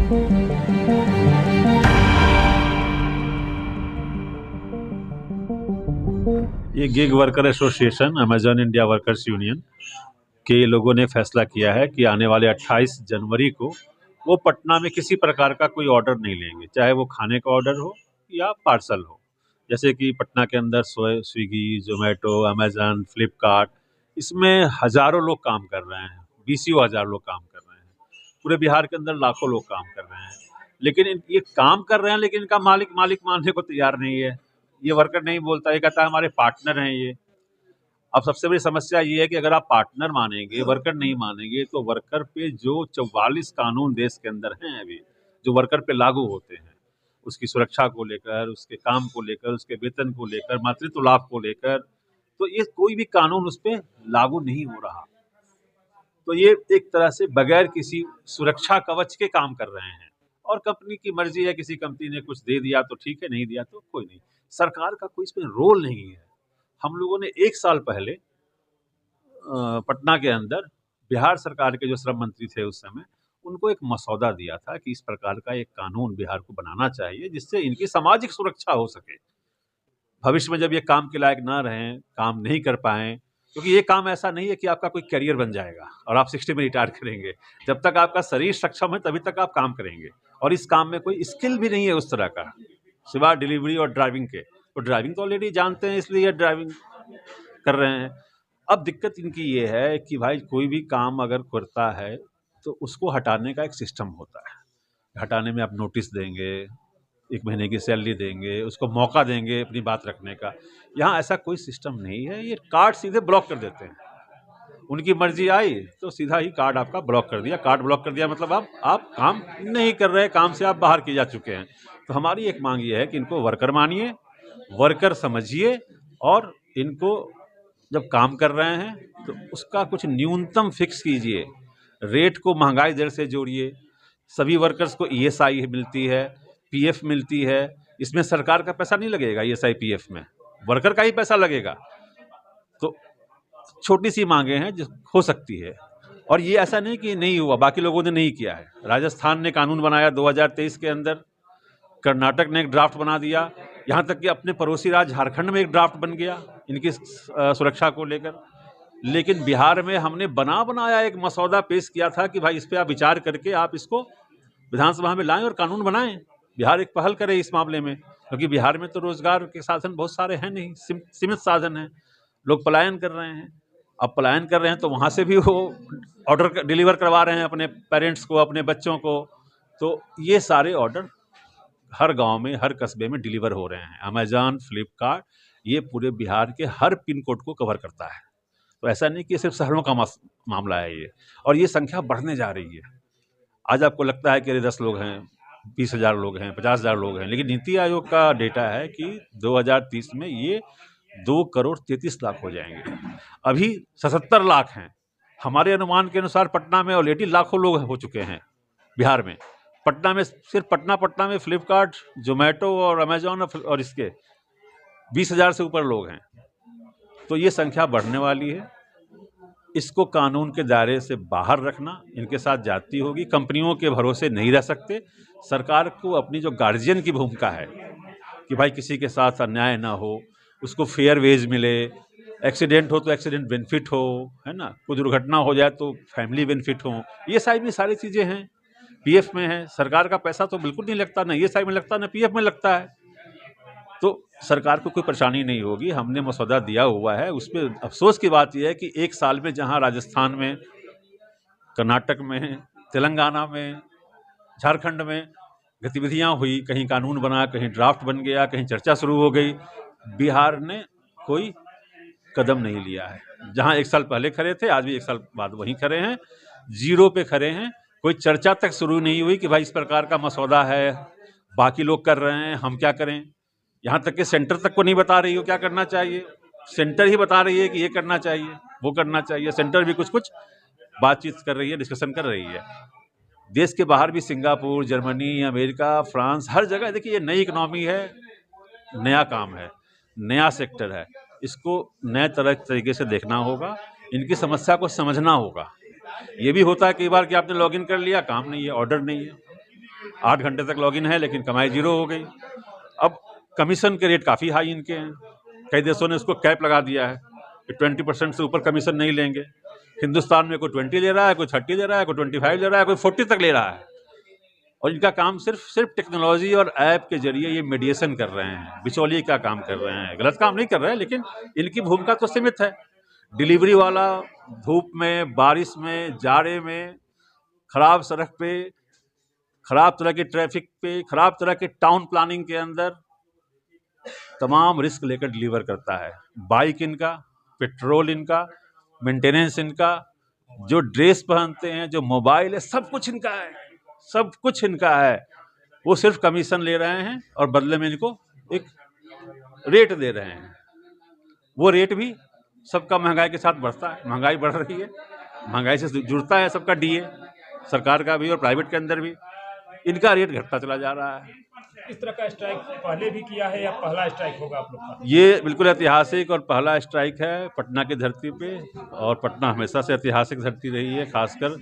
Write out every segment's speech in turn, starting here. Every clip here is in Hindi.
ये gig worker association, Amazon India workers union के लोगों ने फैसला किया है कि आने वाले 28 जनवरी को वो पटना में किसी प्रकार का कोई ऑर्डर नहीं लेंगे, चाहे वो खाने का ऑर्डर हो या पार्सल हो। जैसे कि पटना के अंदर स्विगी, जोमेटो, अमेजन, फ्लिपकार्ट, इसमें हजारों लोग काम कर रहे हैं, बीसियों हजार लोग काम कर रहे हैं। पूरे बिहार के अंदर लाखों लोग काम कर रहे हैं, लेकिन ये काम कर रहे हैं, लेकिन इनका मालिक मानने को तैयार नहीं है। ये वर्कर नहीं बोलता, ये कहता है हमारे पार्टनर हैं ये। अब सबसे बड़ी समस्या ये है कि अगर आप पार्टनर मानेंगे, वर्कर नहीं मानेंगे, तो वर्कर पे जो 44 कानून देश के अंदर हैं अभी, जो वर्कर पे लागू होते हैं, उसकी सुरक्षा को लेकर, उसके काम को लेकर, उसके वेतन को लेकर, मातृत्व लाभ को लेकर, तो ये कोई भी कानून उस पर लागू नहीं हो रहा। तो ये एक तरह से बगैर किसी सुरक्षा कवच के काम कर रहे हैं, और कंपनी की मर्जी है, किसी कंपनी ने कुछ दे दिया तो ठीक है, नहीं दिया तो कोई नहीं। सरकार का कोई इसमें रोल नहीं है। हम लोगों ने 1 साल पहले पटना के अंदर बिहार सरकार के जो श्रम मंत्री थे उस समय, उनको एक मसौदा दिया था कि इस प्रकार का एक कानून बिहार को बनाना चाहिए जिससे इनकी सामाजिक सुरक्षा हो सके। भविष्य में जब ये काम के लायक ना रहें, काम नहीं कर पाएं, क्योंकि ये काम ऐसा नहीं है कि आपका कोई करियर बन जाएगा और आप 60 में रिटायर करेंगे। जब तक आपका शरीर सक्षम है तभी तक आप काम करेंगे, और इस काम में कोई स्किल भी नहीं है उस तरह का, सिवाय डिलीवरी और ड्राइविंग के। तो ड्राइविंग तो ऑलरेडी जानते हैं, इसलिए ड्राइविंग कर रहे हैं। अब दिक्कत इनकी ये है कि भाई कोई भी काम अगर करता है तो उसको हटाने का एक सिस्टम होता है। हटाने में आप नोटिस देंगे, 1 महीने की सैलरी देंगे, उसको मौका देंगे अपनी बात रखने का। यहाँ ऐसा कोई सिस्टम नहीं है, ये कार्ड सीधे ब्लॉक कर देते हैं। उनकी मर्जी आई तो सीधा ही कार्ड आपका ब्लॉक कर दिया। कार्ड ब्लॉक कर दिया मतलब आप काम नहीं कर रहे, काम से आप बाहर किए जा चुके हैं। तो हमारी एक मांग ये है कि इनको वर्कर मानिए, वर्कर समझिए, और इनको जब काम कर रहे हैं तो उसका कुछ न्यूनतम फिक्स कीजिए, रेट को महंगाई दर से जोड़िए। सभी वर्कर्स को ईएसआई मिलती है, पीएफ मिलती है, इसमें सरकार का पैसा नहीं लगेगा, ईएसआई पीएफ में वर्कर का ही पैसा लगेगा। तो छोटी सी मांगे हैं जो हो सकती है, और ये ऐसा नहीं कि नहीं हुआ, बाकी लोगों ने नहीं किया है। राजस्थान ने कानून बनाया 2023 के अंदर, कर्नाटक ने एक ड्राफ्ट बना दिया, यहाँ तक कि अपने पड़ोसी राज्य झारखंड में एक ड्राफ्ट बन गया इनकी सुरक्षा को लेकर। लेकिन बिहार में हमने बनाया एक मसौदा पेश किया था कि भाई इस पर आप विचार करके आप इसको विधानसभा में लाएं और कानून बनाएं। बिहार एक पहल करे इस मामले में, क्योंकि बिहार में तो रोजगार के साधन बहुत सारे हैं नहीं, सीमित साधन हैं, लोग पलायन कर रहे हैं। अब पलायन कर रहे हैं तो वहाँ से भी वो ऑर्डर डिलीवर करवा रहे हैं अपने पेरेंट्स को, अपने बच्चों को। तो ये सारे ऑर्डर हर गांव में, हर कस्बे में डिलीवर हो रहे हैं। अमेजॉन, फ्लिपकार्ट, ये पूरे बिहार के हर पिन कोड को कवर करता है। तो ऐसा नहीं कि सिर्फ शहरों का मामला है ये, और ये संख्या बढ़ने जा रही है। आज आपको लगता है कि अरे 10 लोग हैं, 20,000 लोग हैं, 50,000 लोग हैं, लेकिन नीति आयोग का डेटा है कि 2030 में ये 2,33,00,000 हो जाएंगे। अभी 77 लाख हैं। हमारे अनुमान के अनुसार पटना में ऑलरेडी लाखों लोग हो चुके हैं। बिहार में पटना में, सिर्फ पटना में फ्लिपकार्ट, जोमेटो और अमेजॉन और इसके 20,000 से ऊपर लोग हैं। तो ये संख्या बढ़ने वाली है। इसको कानून के दायरे से बाहर रखना, इनके साथ जाती होगी। कंपनियों के भरोसे नहीं रह सकते। सरकार को अपनी जो गार्जियन की भूमिका है कि भाई किसी के साथ अन्याय ना हो, उसको फेयर वेज मिले, एक्सीडेंट हो तो एक्सीडेंट बेनिफिट हो, है ना, कोई दुर्घटना हो जाए तो फैमिली बेनिफिट हो, ये सारी चीज़ें हैं। पीएफ में है, सरकार का पैसा तो बिल्कुल नहीं लगता, ना ईएसआई में लगता, ना पीएफ में लगता है। तो सरकार को कोई परेशानी नहीं होगी। हमने मसौदा दिया हुआ है, उस पर अफसोस की बात यह है कि 1 साल में जहां राजस्थान में, कर्नाटक में, तेलंगाना में, झारखंड में गतिविधियां हुई, कहीं कानून बना, कहीं ड्राफ्ट बन गया, कहीं चर्चा शुरू हो गई, बिहार ने कोई कदम नहीं लिया है। जहां 1 साल पहले खड़े थे, आज भी 1 साल बाद वहीं खड़े हैं, जीरो पे खड़े हैं। कोई चर्चा तक शुरू नहीं हुई कि भाई इस प्रकार का मसौदा है, बाकी लोग कर रहे हैं, हम क्या करें। यहाँ तक कि सेंटर तक को नहीं बता रही हो क्या करना चाहिए, सेंटर ही बता रही है कि ये करना चाहिए, वो करना चाहिए। सेंटर भी कुछ बातचीत कर रही है, डिस्कशन कर रही है। देश के बाहर भी सिंगापुर, जर्मनी, अमेरिका, फ्रांस, हर जगह देखिए ये नई इकोनॉमी है, नया काम है, नया सेक्टर है। इसको नए तरीके से देखना होगा, इनकी समस्या को समझना होगा। ये भी होता है कई बार कि आपने लॉगिन कर लिया, काम नहीं है, ऑर्डर नहीं है, 8 घंटे तक लॉगिन है लेकिन कमाई जीरो हो गई। अब कमीशन के रेट काफ़ी हाई इनके हैं, कई देशों ने उसको कैप लगा दिया है कि 20% से ऊपर कमीशन नहीं लेंगे। हिंदुस्तान में कोई 20 ले रहा है, कोई 30 ले रहा है, कोई 25 ले रहा है, कोई 40 तक ले रहा है। और इनका काम सिर्फ टेक्नोलॉजी और ऐप के जरिए ये मीडिएशन कर रहे हैं, बिचौलिए का काम कर रहे हैं। गलत काम नहीं कर रहे हैं, लेकिन इनकी भूमिका तो सीमित है। डिलीवरी वाला धूप में, बारिश में, जाड़े में, खराब सड़क पे, खराब तरह के ट्रैफिक पे, खराब तरह के टाउन प्लानिंग के अंदर तमाम रिस्क लेकर डिलीवर करता है। बाइक इनका, पेट्रोल इनका, मेंटेनेंस इनका, जो ड्रेस पहनते हैं, जो मोबाइल है, सब कुछ इनका है, सब कुछ इनका है। वो सिर्फ कमीशन ले रहे हैं और बदले में इनको एक रेट दे रहे हैं। वो रेट भी सबका महंगाई के साथ बढ़ता है, महंगाई बढ़ रही है, महंगाई से जुड़ता है सबका डीए, सरकार का भी और प्राइवेट के अंदर भी। इनका रेट घटता चला जा रहा है। इस तरह का स्ट्राइक पहले भी किया है या पहला स्ट्राइक होगा आप लोग का? ये बिल्कुल ऐतिहासिक और पहला स्ट्राइक है पटना की धरती पे, और पटना हमेशा से ऐतिहासिक धरती रही है, खासकर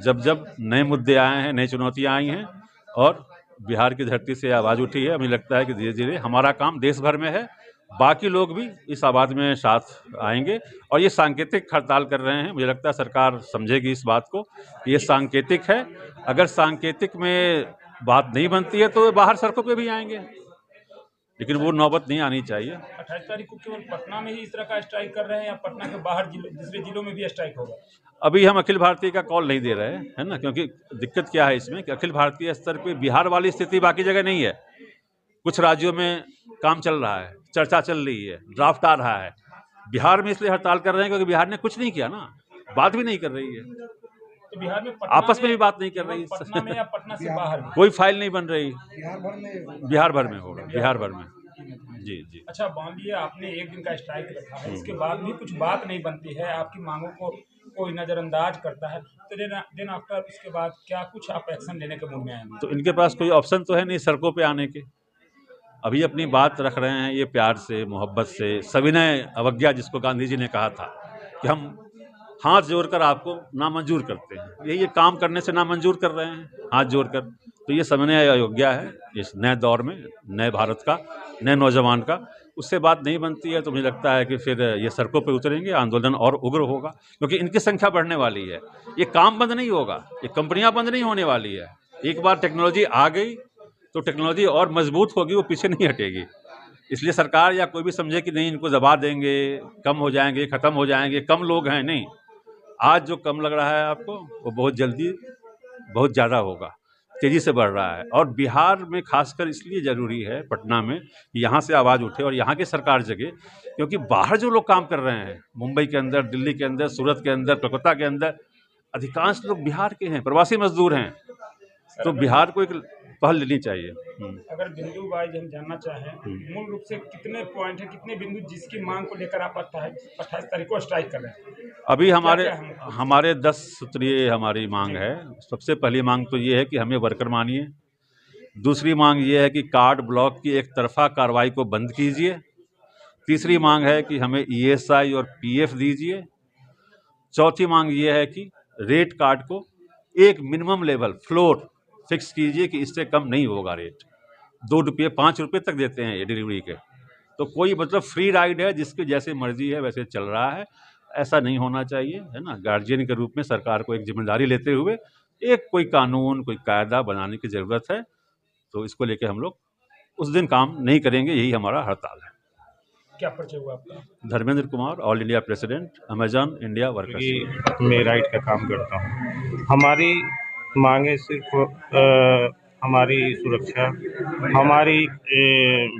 जब जब नए मुद्दे आए हैं, नई चुनौतियां आई हैं और बिहार की धरती से आवाज़ उठी है। मुझे लगता है कि धीरे धीरे हमारा काम देश भर में है, बाकी लोग भी इस आवाज़ में साथ आएंगे। और ये सांकेतिक हड़ताल कर रहे हैं, मुझे लगता है सरकार समझेगी इस बात को, ये सांकेतिक है। अगर सांकेतिक में बात नहीं बनती है तो बाहर सड़कों पे भी आएंगे, लेकिन वो नौबत नहीं आनी चाहिए। 28 तारीख को केवल पटना में ही इस तरह का स्ट्राइक कर रहे हैं या पटना के बाहर दूसरे जिलों में भी स्ट्राइक होगा? अभी हम अखिल भारतीय का कॉल नहीं दे रहे हैं, है ना, क्योंकि दिक्कत क्या है इसमें कि अखिल भारतीय स्तर पे बिहार वाली स्थिति बाकी जगह नहीं है। कुछ राज्यों में काम चल रहा है, चर्चा चल रही है, ड्राफ्ट आ रहा है। बिहार में इसलिए हड़ताल कर रहे हैं क्योंकि बिहार ने कुछ नहीं किया ना, बात भी नहीं कर रही है, तो बिहार में आपस में भी बात नहीं कर रही, पटना में या पटना से बाहर में? कोई फाइल नहीं बन रही। बिहार भर में होगा, बिहार भर में। जी जी। अच्छा, मान लिया आपने एक दिन का स्ट्राइक रखा है, इसके बाद भी कुछ बात नहीं बनती है, आपकी मांगों को कोई नजरअंदाज करता है, तो दिन आफ्टर उसके बाद क्या कुछ आप एक्शन लेने के मूड में आएंगे? तो इनके पास कोई ऑप्शन तो है नहीं सड़कों पे आने के। अभी अपनी बात रख रहे हैं ये प्यार से, मोहब्बत से, सविनय अवज्ञा जिसको गांधी जी ने कहा था कि हम हाथ जोड़कर आपको नामंजूर करते हैं, यही ये काम करने से नामंजूर कर रहे हैं हाथ जोड़कर। तो ये सविनय अवज्ञा है इस नए दौर में, नए भारत का, नए नौजवान का। उससे बात नहीं बनती है तो मुझे लगता है कि फिर ये सड़कों पे उतरेंगे, आंदोलन और उग्र होगा, क्योंकि इनकी संख्या बढ़ने वाली है। ये काम बंद नहीं होगा, ये कंपनियां बंद नहीं होने वाली है। एक बार टेक्नोलॉजी आ गई तो टेक्नोलॉजी और मजबूत होगी, वो पीछे नहीं हटेगी। इसलिए सरकार या कोई भी समझे कि नहीं इनको दबा देंगे, कम हो जाएंगे, ख़त्म हो जाएंगे, कम लोग हैं, नहीं। आज जो कम लग रहा है आपको वो बहुत जल्दी बहुत ज़्यादा होगा, तेज़ी से बढ़ रहा है। और बिहार में खासकर इसलिए ज़रूरी है पटना में कि यहाँ से आवाज़ उठे और यहाँ की सरकार जगे, क्योंकि बाहर जो लोग काम कर रहे हैं, मुंबई के अंदर, दिल्ली के अंदर, सूरत के अंदर, कोलकाता के अंदर, अधिकांश लोग बिहार के हैं, प्रवासी मजदूर हैं। तो बिहार को एक पहल लेनी चाहिए। अगर बिंदु वाइज हम जानना चाहें, मूल रूप से कितने पॉइंट है, कितने बिंदु जिसकी मांग को लेकर आप 28 तारीख को स्ट्राइक कर रहे हैं? अभी हमारे 10 सूत्रीय हमारी मांग है। सबसे पहली मांग तो ये है कि हमें वर्कर मानिए। दूसरी मांग ये है कि कार्ड ब्लॉक की एक तरफा कार्रवाई को बंद कीजिए। तीसरी मांग है कि हमें ESI और PF दीजिए। चौथी मांग ये है कि रेट कार्ड को एक मिनिमम लेवल फ्लोर फिक्स कीजिए कि इससे कम नहीं होगा रेट। 2 रुपये 5 रुपये तक देते हैं ये डिलीवरी के, तो कोई मतलब फ्री राइड है, जिसकी जैसे मर्जी है वैसे चल रहा है। ऐसा नहीं होना चाहिए, है ना। गार्जियन के रूप में सरकार को एक जिम्मेदारी लेते हुए एक कोई कानून, कोई कायदा बनाने की ज़रूरत है। तो इसको लेके हम लोग उस दिन काम नहीं करेंगे, यही हमारा हड़ताल है। क्या परिचय हुआ आपका? Dharmendra Kumar, all India president, Amazon India workers. मैं राइट का काम करता हूँ। हमारी मांगे सिर्फ हमारी सुरक्षा, हमारी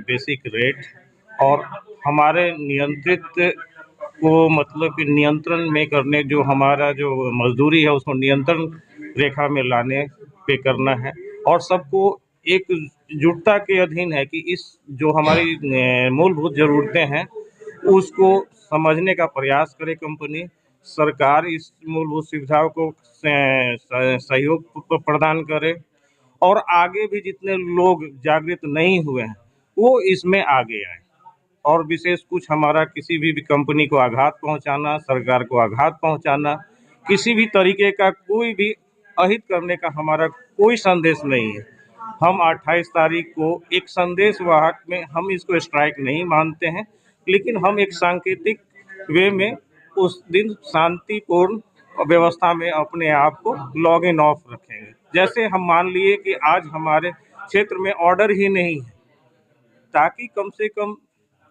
बेसिक रेट और हमारे नियंत्रित को मतलब कि नियंत्रण में करने, जो हमारा जो मजदूरी है उसको नियंत्रण रेखा में लाने पे करना है। और सबको एक जुटता के अधीन है कि इस जो हमारी मूलभूत ज़रूरतें हैं उसको समझने का प्रयास करे कंपनी, सरकार इस मूलभूत सुविधाओं को सहयोग प्रदान करे, और आगे भी जितने लोग जागृत नहीं हुए हैं वो इसमें आगे आए। और विशेष कुछ हमारा किसी भी कंपनी को आघात पहुंचाना, सरकार को आघात पहुंचाना, किसी भी तरीके का कोई भी अहित करने का हमारा कोई संदेश नहीं है। हम 28 तारीख को एक संदेश वाहक में हम इसको स्ट्राइक नहीं मानते हैं, लेकिन हम एक सांकेतिक वे में उस दिन शांतिपूर्ण व्यवस्था में अपने आप को लॉग इन ऑफ रखेंगे। जैसे हम मान लिए कि आज हमारे क्षेत्र में ऑर्डर ही नहीं है, ताकि कम से कम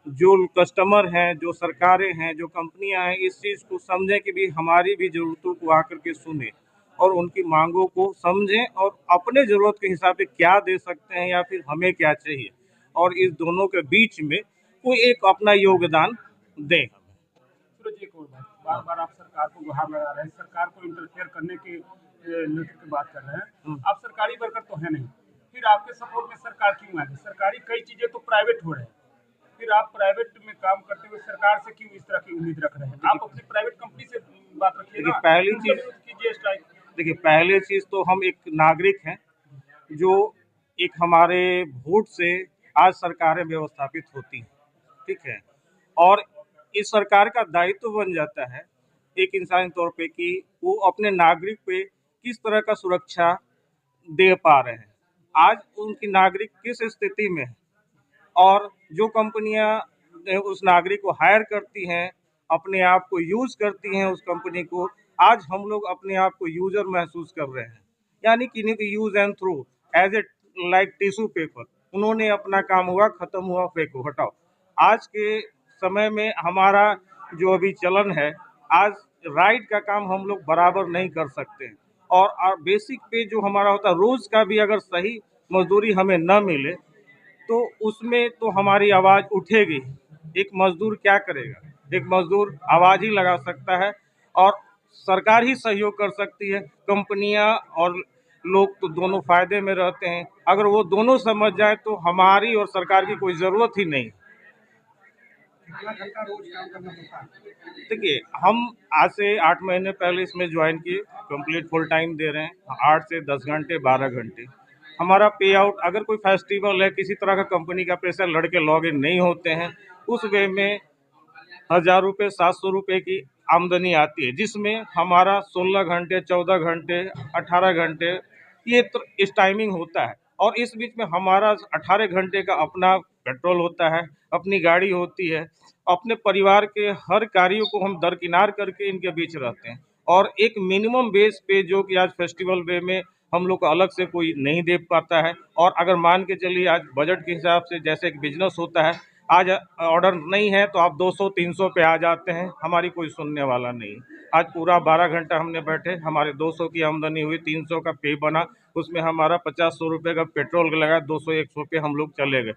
जो कस्टमर हैं, जो सरकारें हैं, जो कंपनियां हैं, इस चीज़ को समझें कि भी हमारी भी ज़रूरतों को आकर के सुने और उनकी मांगों को समझें और अपने ज़रूरत के हिसाब से क्या दे सकते हैं या फिर हमें क्या चाहिए, और इस दोनों के बीच में कोई एक अपना योगदान दें। सूरज, एक और बार बार आप सरकार को गुहार लगा रहे हैं, सरकार को इंटरफेयर करने की लेकर के बात कर रहे हैं। आप सरकारी वर्कर तो है नहीं, फिर आपके सपोर्ट में सरकार क्यों आएगी? सरकारी कई चीजें तो प्राइवेट हो रहे हैं, फिर आप प्राइवेट में काम करते हुए सरकार से क्यों इस तरह की उम्मीद रख रहे हैं? आप अपनी प्राइवेट कंपनी से बात रखिए ना। पहली चीज कीजिए स्ट्राइक। देखिए, पहली चीज तो हम एक नागरिक हैं जो एक हमारे वोट से आज सरकारें व्यवस्थापित होती हैं, ठीक है, और इस सरकार का दायित्व बन जाता है एक इंसानी तौर पे कि वो अपने नागरिक पे किस तरह का सुरक्षा दे पा रहे हैं। आज उनकी नागरिक किस स्थिति में है, और जो कंपनियां उस नागरिक को हायर करती हैं, अपने आप को यूज करती हैं उस कंपनी को, आज हम लोग अपने आप को यूजर महसूस कर रहे हैं, यानी कि use and throw as a like tissue paper. उन्होंने अपना काम हुआ, खत्म हुआ, फेंको, हटाओ। आज के समय में हमारा जो अभी चलन है, आज राइट का काम हम लोग बराबर नहीं कर सकते हैं, और बेसिक पे जो हमारा होता है रोज का भी अगर सही मजदूरी हमें न मिले तो उसमें तो हमारी आवाज़ उठेगी। एक मजदूर क्या करेगा? एक मजदूर आवाज़ ही लगा सकता है, और सरकार ही सहयोग कर सकती है। कंपनियां और लोग तो दोनों फायदे में रहते हैं। अगर वो दोनों समझ जाए तो हमारी और सरकार की कोई ज़रूरत ही नहीं। देखिए, हम आज से 8 महीने पहले इसमें ज्वाइन किए, कंप्लीट फुल टाइम दे रहे हैं, 8 से 10 घंटे, 12 घंटे। हमारा पे आउट, अगर कोई फेस्टिवल है, किसी तरह का कंपनी का प्रेशर, लड़के लॉग इन नहीं होते हैं, उस वे में 1000 रुपये, 700 रुपये की आमदनी आती है, जिसमें हमारा 16 घंटे, 14 घंटे, 18 घंटे ये इस टाइमिंग होता है। और इस बीच में हमारा 18 घंटे का अपना पेट्रोल होता है, अपनी गाड़ी होती है, अपने परिवार के हर कार्यों को हम दरकिनार करके इनके बीच रहते हैं। और एक मिनिमम बेस पे जो कि आज फेस्टिवल वे में हम लोग को अलग से कोई नहीं दे पाता है। और अगर मान के चलिए आज बजट के हिसाब से जैसे एक बिजनेस होता है, आज ऑर्डर नहीं है तो आप 200-300 पे आ जाते हैं, हमारी कोई सुनने वाला नहीं। आज पूरा 12 घंटा हमने बैठे, हमारे 200 की आमदनी हुई, 300 का पे बना, उसमें हमारा 50-100 रुपये का पेट्रोल लगा, 200-100 पे हम लोग चले गए।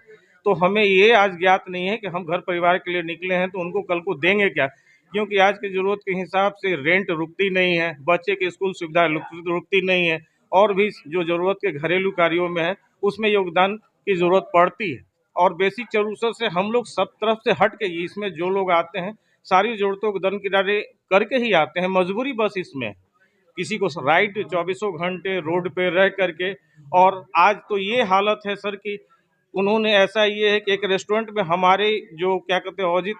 तो हमें ये आज ज्ञात नहीं है कि हम घर परिवार के लिए निकले हैं तो उनको कल को देंगे क्या, क्योंकि आज की ज़रूरत के हिसाब से रेंट रुकती नहीं है, बच्चे की स्कूल सुविधा रुकती नहीं है, और भी जो ज़रूरत के घरेलू कार्यों में है उसमें योगदान की ज़रूरत पड़ती है। और बेसिक ज़रूरत से हम लोग सब तरफ से हट के, इसमें जो लोग आते हैं सारी ज़रूरतों को दरकिनारे करके ही आते हैं, मजबूरी बस इसमें किसी को राइट 24 घंटे रोड पे रह करके। और आज तो ये हालत है सर कि उन्होंने ऐसा ये है कि एक रेस्टोरेंट में हमारे जो क्या कहते हैं औजित,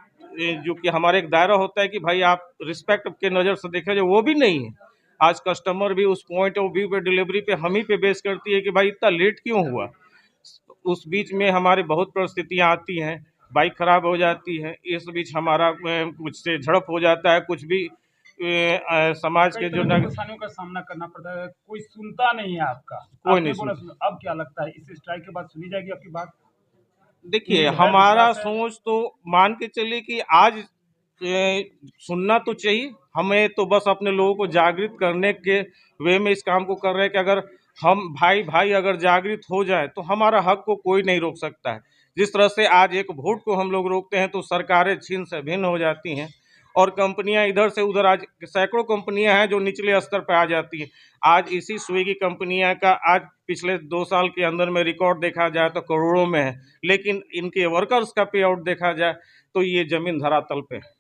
जो कि हमारे एक दायरा होता है कि भाई आप रिस्पेक्ट के नज़र से देखा जाए, वो भी नहीं है। आज कस्टमर भी उस पॉइंट ऑफ व्यू पे, डिलीवरी पे हम ही पे बेस करती है कि भाई इतना लेट क्यों हुआ। उस बीच में हमारे बहुत परिस्थितियाँ आती हैं, बाइक खराब हो जाती है, इस बीच हमारा कुछ से झड़प हो जाता है, कुछ भी समाज के जो परेशानियों का सामना करना पड़ता है, कोई सुनता नहीं है आपका, कोई नहीं सुनता। अब क्या लगता है इस स्ट्राइक के बाद सुनी जाएगी आपकी बात? देखिए, हमारा सोच तो मान के चलिए कि आज सुनना तो चाहिए, हमें तो बस अपने लोगों को जागृत करने के वे में इस काम को कर रहे हैं कि अगर हम भाई भाई अगर जागृत हो जाए तो हमारा हक को कोई नहीं रोक सकता है। जिस तरह से आज एक वोट को हम लोग रोकते हैं तो सरकारें छिन से भिन्न हो जाती हैं, और कंपनियां इधर से उधर, आज सैकड़ों कंपनियां हैं जो निचले स्तर पर आ जाती हैं। आज इसी स्विगी कंपनियां का आज पिछले 2 साल के अंदर में रिकॉर्ड देखा जाए तो करोड़ों में है, लेकिन इनके वर्कर्स का पे आउट देखा जाए तो ये जमीन धरातल पे है।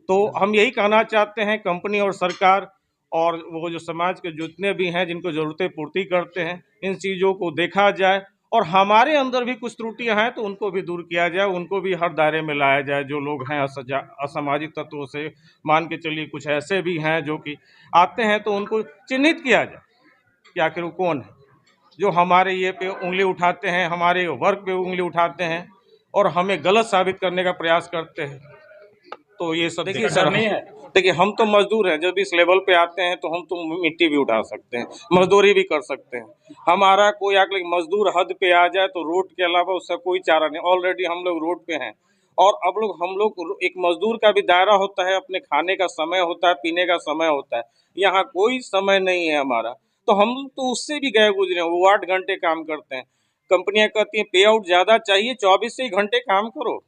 तो हम यही कहना चाहते हैं कंपनी और सरकार और वो जो समाज के जितने भी हैं जिनको ज़रूरतें पूर्ति करते हैं, इन चीज़ों को देखा जाए, और हमारे अंदर भी कुछ त्रुटियां हैं तो उनको भी दूर किया जाए, उनको भी हर दायरे में लाया जाए। जो लोग हैं असामाजिक तत्वों से, मान के चलिए कुछ ऐसे भी हैं जो कि आते हैं तो उनको चिन्हित किया जाए कि आखिर वो कौन है। जो हमारे ये पे उंगली उठाते हैं, हमारे वर्क पे उंगली उठाते हैं और हमें गलत साबित करने का प्रयास करते हैं। तो ये सब देखिए सर, नहीं है। देखिए हम तो मजदूर हैं, जब इस लेवल पे आते हैं तो हम तो मिट्टी भी उठा सकते हैं, मजदूरी भी कर सकते हैं। हमारा कोई आगे मजदूर हद पे आ जाए तो रोड के अलावा उसका कोई चारा नहीं। ऑलरेडी हम लोग रोड पे हैं और अब हम लोग एक मजदूर का भी दायरा होता है, अपने खाने का समय होता है, पीने का समय होता है। यहाँ कोई समय नहीं है हमारा, तो हम तो उससे भी गए गुजरे हैं। वो 8 घंटे काम करते हैं, कंपनियां कहती हैं पे आउट ज्यादा चाहिए, 24 ही घंटे काम करो।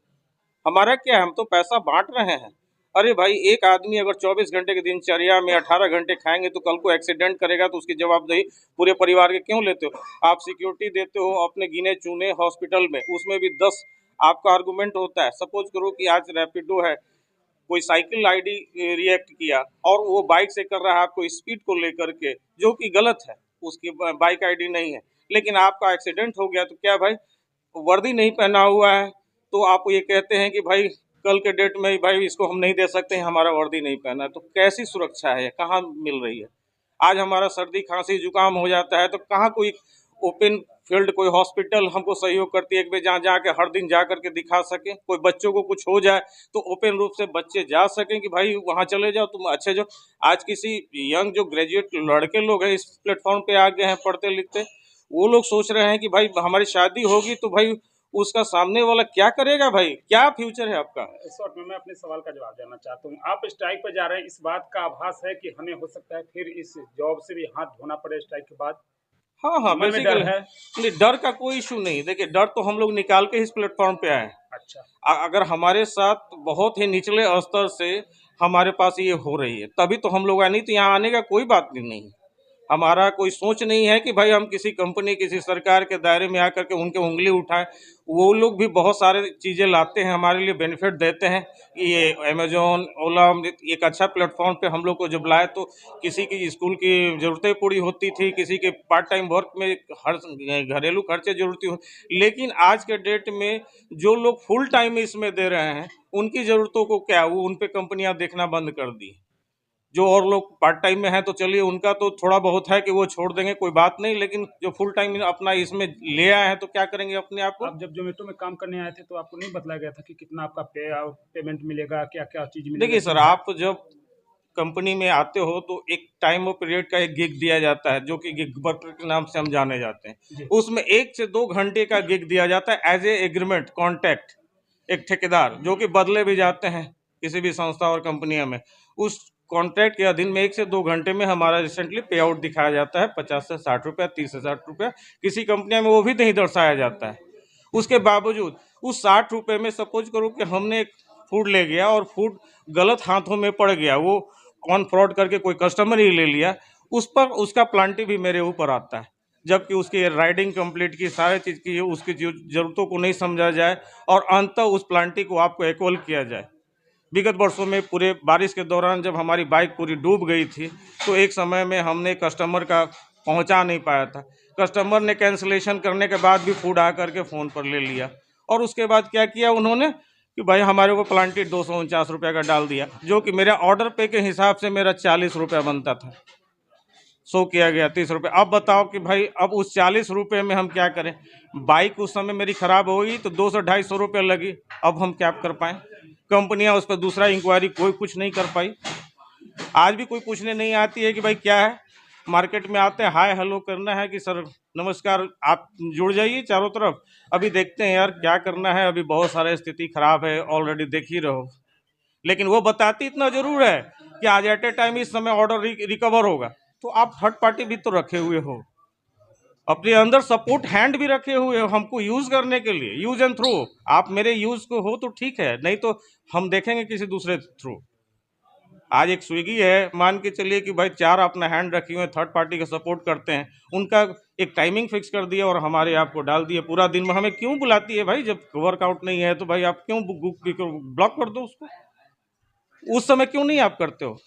हमारा क्या है, हम तो पैसा बांट रहे हैं। अरे भाई, एक आदमी अगर 24 घंटे की दिनचर्या में 18 घंटे खाएंगे तो कल को एक्सीडेंट करेगा तो उसकी जवाबदेही पूरे परिवार के क्यों लेते हो? आप सिक्योरिटी देते हो अपने गिने चुने हॉस्पिटल में, उसमें भी 10 आपका आर्गूमेंट होता है। सपोज करो कि आज रैपिडो है, कोई साइकिल आईडी रिएक्ट किया और वो बाइक से कर रहा है आपको स्पीड को लेकर के, जो कि गलत है, उसकी बाइक आईडी नहीं है, लेकिन आपका एक्सीडेंट हो गया तो क्या भाई वर्दी नहीं पहना हुआ है तो आप ये कहते हैं कि भाई कल के डेट में भाई इसको हम नहीं दे सकते हैं, हमारा वर्दी नहीं पहना है। तो कैसी सुरक्षा है, कहाँ मिल रही है? आज हमारा सर्दी खांसी जुकाम हो जाता है तो कहाँ कोई ओपन फील्ड कोई हॉस्पिटल हमको सहयोग करती है कि जहाँ जाके हर दिन जा करके दिखा सकें। कोई बच्चों को कुछ हो जाए तो ओपन रूप से बच्चे जा सकें कि भाई वहाँ चले जाओ तुम अच्छे। जो आज किसी यंग जो ग्रेजुएट लड़के लोग हैं इस प्लेटफॉर्म पे आ गए हैं पढ़ते लिखते, वो लोग सोच रहे हैं कि भाई हमारी शादी होगी तो भाई उसका सामने वाला क्या करेगा, भाई क्या फ्यूचर है आपका। इस वक्त में मैं अपने सवाल का जवाब देना चाहता हूँ। आप स्ट्राइक पर जा रहे हैं, इस बात का आभास है कि हमें हो सकता है फिर इस जॉब से भी हाथ धोना पड़े स्ट्राइक के बाद? हाँ, मन में डर है? नहीं, डर का कोई इशू नहीं। देखिए डर तो हम लोग निकाल के इस प्लेटफॉर्म पे आए हैं। अच्छा, अगर हमारे साथ बहुत ही निचले स्तर से हमारे पास ये हो रही है तभी तो हम लोग आए, नहीं तो यहाँ आने का कोई बात नहीं। हमारा कोई सोच नहीं है कि भाई हम किसी कंपनी किसी सरकार के दायरे में आकर के उनके उंगली उठाएं। वो लोग भी बहुत सारे चीज़ें लाते हैं हमारे लिए, बेनिफिट देते हैं। ये अमेजोन ओला एक अच्छा प्लेटफॉर्म पे हम लोग को जब लाए तो किसी की स्कूल की ज़रूरतें पूरी होती थी, किसी के पार्ट टाइम वर्क में हर घरेलू खर्चे जरूरती हो। लेकिन आज के डेट में जो लोग फुल टाइम इसमें दे रहे हैं उनकी ज़रूरतों को क्या वो उन पे कंपनियां देखना बंद कर दी। जो और लोग पार्ट टाइम में हैं तो चलिए उनका तो थोड़ा बहुत है कि वो छोड़ देंगे, कोई बात नहीं, लेकिन जो फुल टाइम अपना इसमें ले आए हैं तो क्या करेंगे अपने आप को। आप जब जोमेटो में काम करने आए थे तो आपको नहीं बताया गया था कि कितना आपका पेमेंट मिलेगा, क्या क्या चीज़ मिलेगा? देखिए सर, आप जब कंपनी में आते हो तो एक टाइम और पीरियड का एक गिग दिया जाता है जो कि गिग वर्कर के नाम से हम जाने जाते हैं। उसमें 1 से 2 घंटे का गिग दिया जाता है एज ए एग्रीमेंट कॉन्ट्रैक्ट, एक ठेकेदार जो कि बदले भी जाते हैं किसी भी संस्था और कंपनियों में। उस कॉन्ट्रैक्ट के अधीन में 1 से 2 घंटे में हमारा रिसेंटली पे आउट दिखाया जाता है 50 से 60 रुपया, 30 से 60 रुपया। किसी कंपनियों में वो भी नहीं दर्शाया जाता है। उसके बावजूद उस 60 रुपये में सपोज करो कि हमने एक फूड ले गया और फूड गलत हाथों में पड़ गया, वो कौन फ्रॉड करके कोई कस्टमर ही ले लिया, उस पर उसका प्लांटी भी मेरे ऊपर आता है। जबकि उसकी राइडिंग कंप्लीट की सारी चीज़ की उसकी ज़रूरतों को नहीं समझा जाए और अंततः उस प्लांटी को आपको एक्वल किया जाए। विगत वर्षों में पूरे बारिश के दौरान जब हमारी बाइक पूरी डूब गई थी तो एक समय में हमने कस्टमर का पहुंचा नहीं पाया था। कस्टमर ने कैंसिलेशन करने के बाद भी फूड आ करके फ़ोन पर ले लिया और उसके बाद क्या किया उन्होंने कि भाई हमारे को प्लांटी 249 रुपये का डाल दिया, जो कि मेरा ऑर्डर पे के हिसाब से मेरा 40 रुपया बनता था, शो किया गया 30 रुपये। अब बताओ कि भाई अब उस 40 रुपये में हम क्या करें। बाइक उस समय मेरी ख़राब हो गई तो 200-250 रुपये लगी, अब हम क्या कर पाएँ। कंपनियां उस पर दूसरा इंक्वायरी कोई कुछ नहीं कर पाई। आज भी कोई पूछने नहीं आती है कि भाई क्या है। मार्केट में आते हैं हाय हेलो करना है कि सर नमस्कार, आप जुड़ जाइए चारों तरफ, अभी देखते हैं यार क्या करना है, अभी बहुत सारा स्थिति खराब है, ऑलरेडी देख ही रहो। लेकिन वो बताती इतना जरूर है कि आज एट ए टाइम इस समय ऑर्डर रिकवर होगा। तो आप थर्ड पार्टी भी तो रखे हुए हो, अपने अंदर सपोर्ट हैंड भी रखे हुए हो हमको यूज़ करने के लिए, यूज एंड थ्रू। आप मेरे यूज़ को हो तो ठीक है, नहीं तो हम देखेंगे किसी दूसरे थ्रू। आज एक स्विगी है, मान के चलिए कि भाई 4 अपना हैंड रखे हुए थर्ड पार्टी का सपोर्ट करते हैं, उनका एक टाइमिंग फिक्स कर दिया और हमारे आप को डाल दिया पूरा दिन में। हमें क्यों बुलाती है भाई, जब वर्कआउट नहीं है तो भाई आप क्यों ब्लॉक कर दो उसको, उस समय क्यों नहीं आप करते हो।